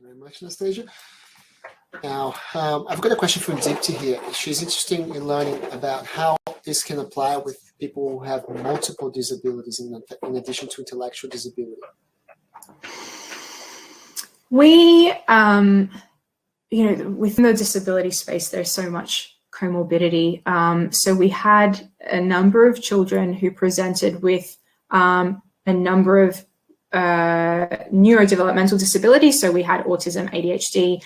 you very much, Anastasia. Now, I've got a question from Deepti here. She's interested in learning about how this can apply with people who have multiple disabilities in addition to intellectual disability. We, within the disability space, there's so much comorbidity. So we had a number of children who presented with a number of neurodevelopmental disabilities. So we had autism, ADHD,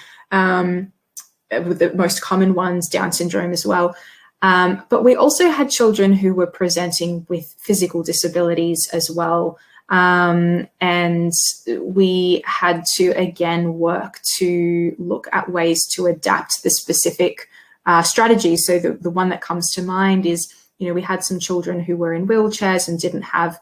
with the most common ones, Down syndrome as well. But we also had children who were presenting with physical disabilities as well. And we had to, again, work to look at ways to adapt the specific strategies. So the one that comes to mind is, we had some children who were in wheelchairs and didn't have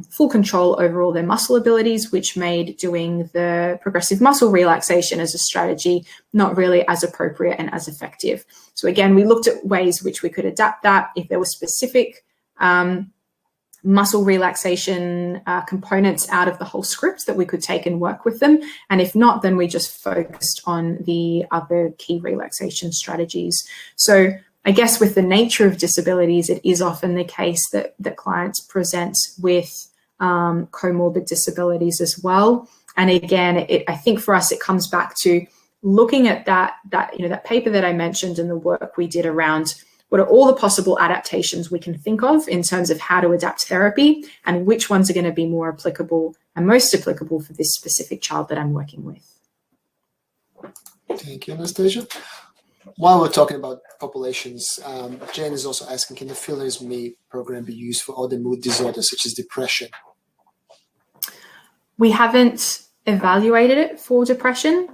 full control over all their muscle abilities, which made doing the progressive muscle relaxation as a strategy not really as appropriate and as effective. So again, we looked at ways which we could adapt that. If there were specific muscle relaxation components out of the whole script that we could take and work with them. And if not, then we just focused on the other key relaxation strategies. So I guess with the nature of disabilities, it is often the case that clients present with comorbid disabilities as well. And again, I think for us, it comes back to looking at that paper that I mentioned and the work we did around what are all the possible adaptations we can think of in terms of how to adapt therapy and which ones are going to be more applicable and most applicable for this specific child that I'm working with. Thank you, Anastasia. While we're talking about populations, Jen is also asking, can the Feel As Me program be used for other mood disorders such as depression? We haven't evaluated it for depression,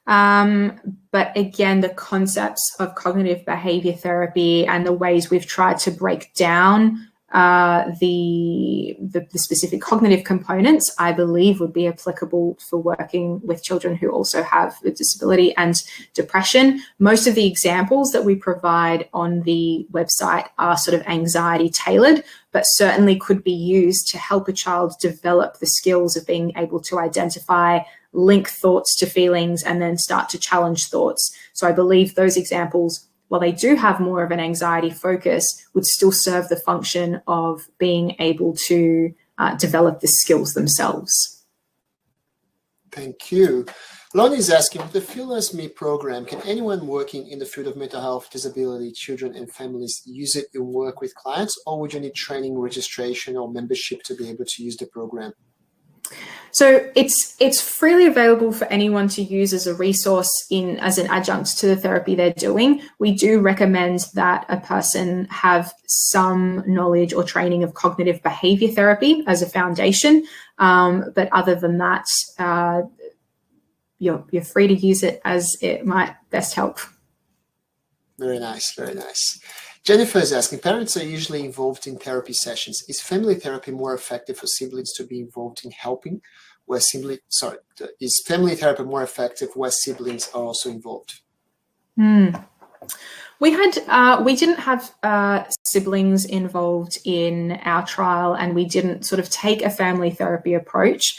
but again, the concepts of cognitive behavior therapy and the ways we've tried to break down the specific cognitive components, I believe, would be applicable for working with children who also have a disability and depression. Most of the examples that we provide on the website are sort of anxiety tailored, but certainly could be used to help a child develop the skills of being able to identify, link thoughts to feelings, and then start to challenge thoughts. So I believe those examples, while they do have more of an anxiety focus, would still serve the function of being able to develop the skills themselves. Thank you. Lonnie is asking, with the Feel As Me program, can anyone working in the field of mental health, disability, children and families use it in work with clients, or would you need training, registration or membership to be able to use the program? So it's freely available for anyone to use as a resource as an adjunct to the therapy they're doing. We do recommend that a person have some knowledge or training of cognitive behavior therapy as a foundation. But other than that, you're free to use it as it might best help. Very nice, very nice. Jennifer is asking, parents are usually involved in therapy sessions. Is family therapy more effective for siblings to be involved in helping? Is family therapy more effective where siblings are also involved? We didn't have siblings involved in our trial, and we didn't sort of take a family therapy approach.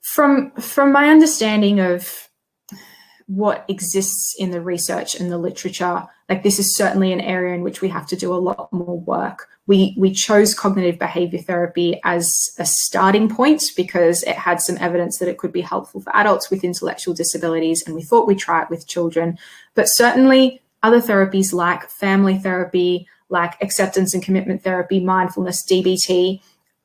From my understanding of what exists in the research and the literature, like this is certainly an area in which we have to do a lot more work. We chose cognitive behavior therapy as a starting point because it had some evidence that it could be helpful for adults with intellectual disabilities, and we thought we'd try it with children. But certainly other therapies like family therapy, like acceptance and commitment therapy, mindfulness, DBT,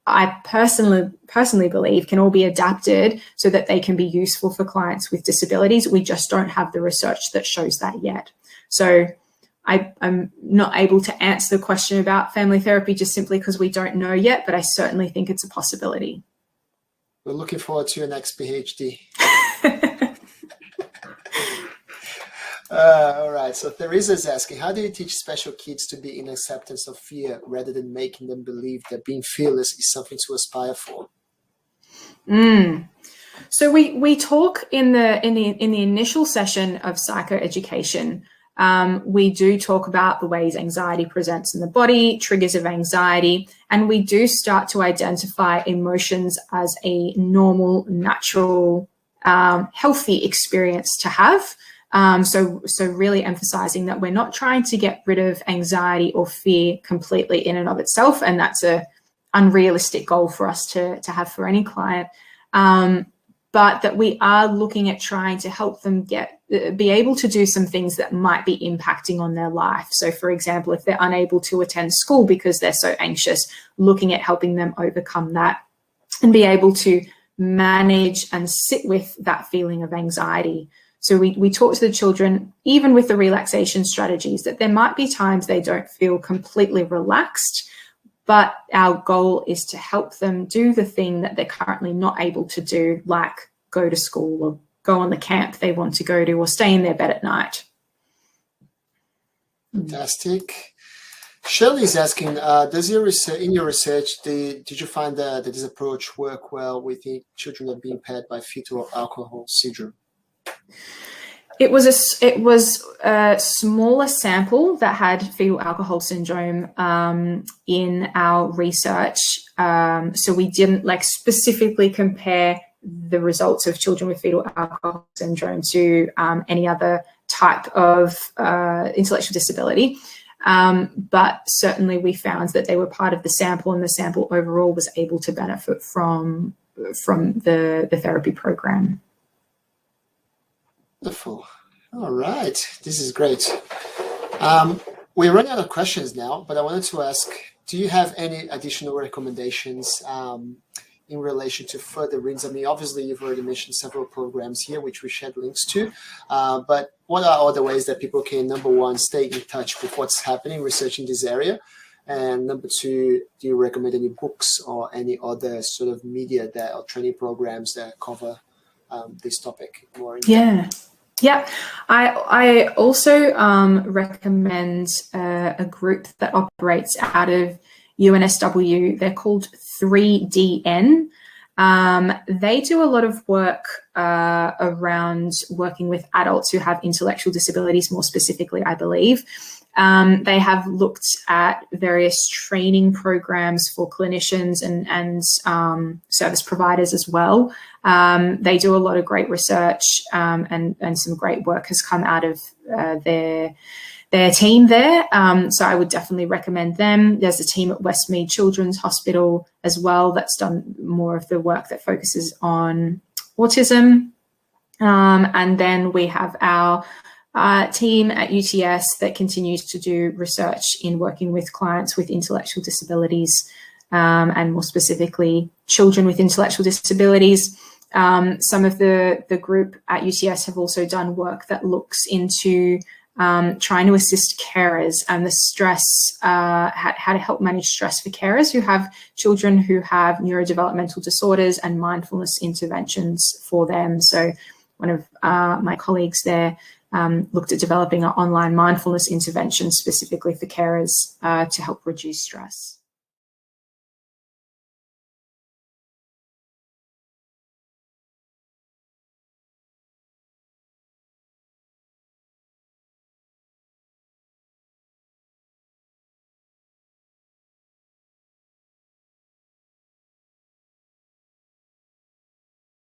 I personally believe can all be adapted so that they can be useful for clients with disabilities. We just don't have the research that shows that yet. So I'm not able to answer the question about family therapy just simply because we don't know yet, but I certainly think it's a possibility. We're looking forward to your next PhD. All right, so Teresa is asking, how do you teach special kids to be in acceptance of fear rather than making them believe that being fearless is something to aspire for? So we talk in the initial session of psychoeducation. We do talk about the ways anxiety presents in the body, triggers of anxiety, and we do start to identify emotions as a normal, natural healthy experience to have. So really emphasizing that we're not trying to get rid of anxiety or fear completely in and of itself, and that's a unrealistic goal for us to have for any client, but that we are looking at trying to help them be able to do some things that might be impacting on their life. So for example, if they're unable to attend school because they're so anxious, looking at helping them overcome that and be able to manage and sit with that feeling of anxiety. So we talk to the children, even with the relaxation strategies, that there might be times they don't feel completely relaxed, but our goal is to help them do the thing that they're currently not able to do, like go to school or go on the camp they want to go to, or stay in their bed at night. Fantastic. Shirley is asking, in your research, did you find that this approach work well with the children that are being impaired by fetal alcohol syndrome? It was a smaller sample that had fetal alcohol syndrome in our research. So we didn't specifically compare the results of children with fetal alcohol syndrome to any other type of intellectual disability. But certainly we found that they were part of the sample, and the sample overall was able to benefit from the therapy program. Wonderful. All right, this is great. We're running out of questions now, but I wanted to ask, do you have any additional recommendations in relation to further reads? I mean, obviously you've already mentioned several programs here, which we shared links to, but what are other ways that people can, number one, stay in touch with what's happening, researching this area? And number two, do you recommend any books or any other sort of media or training programs that cover this topic more in depth? Yeah, I also recommend a group that operates out of UNSW. They're called 3DN. They do a lot of work around working with adults who have intellectual disabilities, more specifically, I believe. They have looked at various training programs for clinicians and service providers as well. They do a lot of great research, and some great work has come out of their team there. So I would definitely recommend them. There's a team at Westmead Children's Hospital as well that's done more of the work that focuses on autism. And then we have our team at UTS that continues to do research in working with clients with intellectual disabilities, and more specifically children with intellectual disabilities. Some of the group at UTS have also done work that looks into trying to assist carers and the stress, how to help manage stress for carers who have children who have neurodevelopmental disorders, and mindfulness interventions for them. So one of my colleagues there looked at developing an online mindfulness intervention specifically for carers to help reduce stress.